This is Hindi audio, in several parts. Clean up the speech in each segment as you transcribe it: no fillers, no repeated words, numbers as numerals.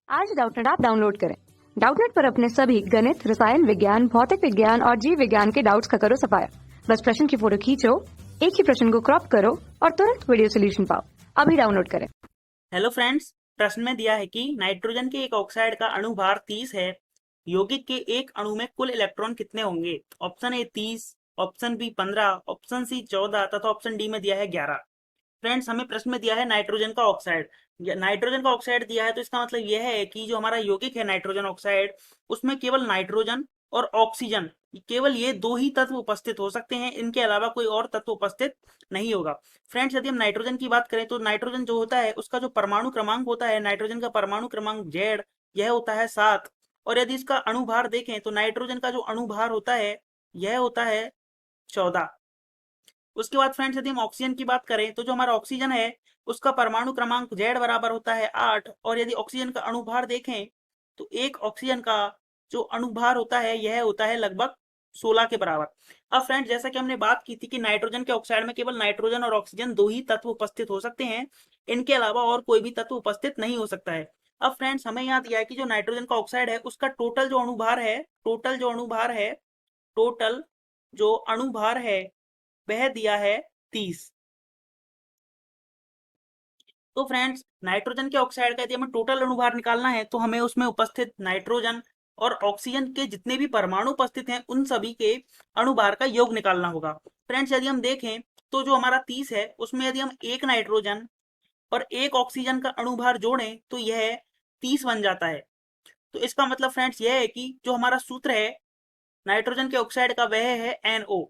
आज डाउटनेट ऐप डाउनलोड करें। डाउटनेट पर अपने सभी गणित, रसायन विज्ञान, भौतिक विज्ञान और जीव विज्ञान के डाउट्स का करो सफाया। बस प्रश्न की फोटो खींचो, एक ही प्रश्न को क्रॉप करो और तुरंत वीडियो सोल्यूशन पाओ। अभी डाउनलोड करें। हेलो फ्रेंड्स, प्रश्न में दिया है कि नाइट्रोजन के एक ऑक्साइड का अणुभार 30 है। यौगिक के एक अणु में कुल इलेक्ट्रॉन कितने होंगे? Option A 30, option B 15, option C 14 तथा ऑप्शन डी में दिया है 11। फ्रेंड्स, हमें प्रश्न में दिया है नाइट्रोजन का ऑक्साइड। नाइट्रोजन का ऑक्साइड दिया है तो इसका मतलब यह है कि जो हमारा यौगिक है नाइट्रोजन ऑक्साइड, उसमें केवल नाइट्रोजन और ऑक्सीजन, केवल ये दो ही तत्व उपस्थित हो सकते हैं। इनके अलावा कोई और तत्व उपस्थित नहीं होगा। फ्रेंड्स, यदि हम नाइट्रोजन की बात करें तो नाइट्रोजन जो होता है उसका जो परमाणु क्रमांक होता है, नाइट्रोजन का परमाणु क्रमांक Z, यह होता है 7। और यदि इसका अणुभार देखें तो नाइट्रोजन का जो अणुभार होता है यह होता है 14। उसके बाद फ्रेंड्स, यदि हम ऑक्सीजन की बात करें तो जो हमारा ऑक्सीजन है उसका परमाणु क्रमांक Z बराबर होता है 8। और यदि ऑक्सीजन का अणुभार देखें तो एक ऑक्सीजन का जो अणुभार होता है यह होता है लगभग 16 के बराबर। अब फ्रेंड्स, जैसा कि हमने बात की थी कि नाइट्रोजन के ऑक्साइड में केवल नाइट्रोजन और ऑक्सीजन दो ही तत्व उपस्थित हो सकते हैं, इनके अलावा और कोई भी तत्व उपस्थित नहीं हो सकता है। अब फ्रेंड्स, हमें यहाँ दिया है कि जो नाइट्रोजन का ऑक्साइड है उसका टोटल जो अणुभार है वह दिया है 30। तो फ्रेंड्स, नाइट्रोजन के ऑक्साइड का यदि हमें टोटल अणुभार निकालना है तो हमें उसमें उपस्थित नाइट्रोजन और ऑक्सीजन के जितने भी परमाणु उपस्थित हैं उन सभी के अणुभार का योग निकालना होगा। फ्रेंड्स, यदि हम देखें तो जो हमारा 30 है उसमें यदि हम एक नाइट्रोजन और एक ऑक्सीजन का अणुभार जोड़ें तो यह 30 बन जाता है। तो इसका मतलब फ्रेंड्स यह है कि जो हमारा सूत्र है नाइट्रोजन के ऑक्साइड का वह है NO।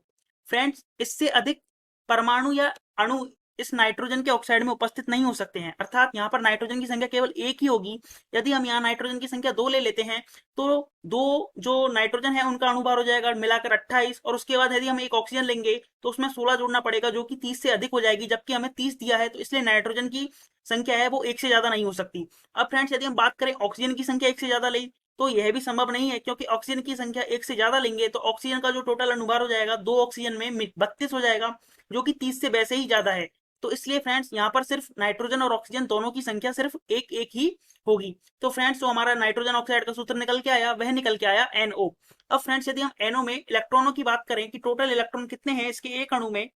फ्रेंड्स, इससे अधिक परमाणु या अणु इस नाइट्रोजन के ऑक्साइड में उपस्थित नहीं हो सकते हैं, अर्थात यहाँ पर नाइट्रोजन की संख्या केवल एक ही होगी। यदि हम यहाँ नाइट्रोजन की संख्या 2 ले लेते हैं तो दो जो नाइट्रोजन है उनका अणुभार हो जाएगा मिलाकर 28। और उसके बाद यदि हम एक ऑक्सीजन लेंगे तो उसमें 16 जोड़ना पड़ेगा जो कि 30 से अधिक हो जाएगी, जबकि हमें 30 दिया है तो इसलिए नाइट्रोजन की संख्या है वो एक से ज्यादा नहीं हो सकती। अब फ्रेंड्स, यदि हम बात करें ऑक्सीजन की संख्या एक से ज्यादा ले तो यह भी संभव नहीं है, क्योंकि ऑक्सीजन की संख्या एक से ज्यादा लेंगे तो ऑक्सीजन का जो टोटल अणुभार हो जाएगा दो ऑक्सीजन में 32 हो जाएगा, जो कि 30 से वैसे ही ज्यादा है। तो इसलिए फ्रेंड्स, यहाँ पर सिर्फ नाइट्रोजन और ऑक्सीजन दोनों की संख्या सिर्फ एक एक ही होगी। तो फ्रेंड्स, जो हमारा नाइट्रोजन ऑक्साइड का सूत्र निकल के आया वह निकल के आया NO। अब फ्रेंड्स, यदि हम NO में इलेक्ट्रॉनों की बात करें कि टोटल इलेक्ट्रॉन कितने हैं इसके एक अणु में,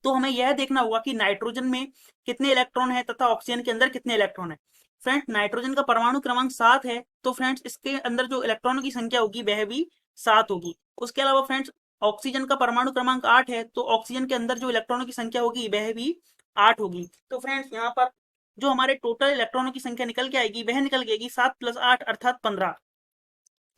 तो हमें यह देखना होगा कि नाइट्रोजन में कितने इलेक्ट्रॉन है तथा ऑक्सीजन के अंदर कितने इलेक्ट्रॉन है। फ्रेंड्स, नाइट्रोजन का परमाणु क्रमांक 7 है, तो फ्रेंड्स इसके अंदर जो इलेक्ट्रॉनों की संख्या होगी वह भी 7 होगी। उसके अलावा फ्रेंड्स, ऑक्सीजन का परमाणु क्रमांक 8 है, तो ऑक्सीजन के अंदर जो इलेक्ट्रॉनों की संख्या होगी वह भी 8 होगी। तो फ्रेंड्स, यहाँ पर जो हमारे टोटल इलेक्ट्रॉनों की संख्या निकल के आएगी वह निकल गएगी 7 + 8 अर्थात 15।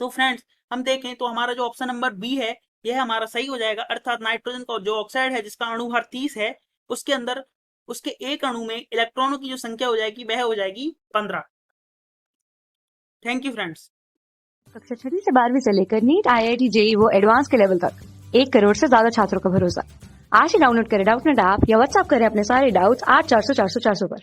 तो फ्रेंड्स, हम देखें तो हमारा जो ऑप्शन नंबर बी है यह हमारा सही हो जाएगा, अर्थात नाइट्रोजन का जो ऑक्साइड है जिसका अणुभार 30 है उसके अंदर उसके एक अणु में इलेक्ट्रॉनों की जो संख्या हो जाएगी वह हो जाएगी 15। Thank you friends. कक्षा 6 से 12वीं से लेकर नीट, IIT, JEE वो एडवांस के लेवल तक 1 करोड़ से ज्यादा छात्रों का भरोसा। आज ही डाउनलोड करें डाउटनेट ऐप या व्हाट्सएप करें अपने सारे डाउट्स 8400 400 400 पर।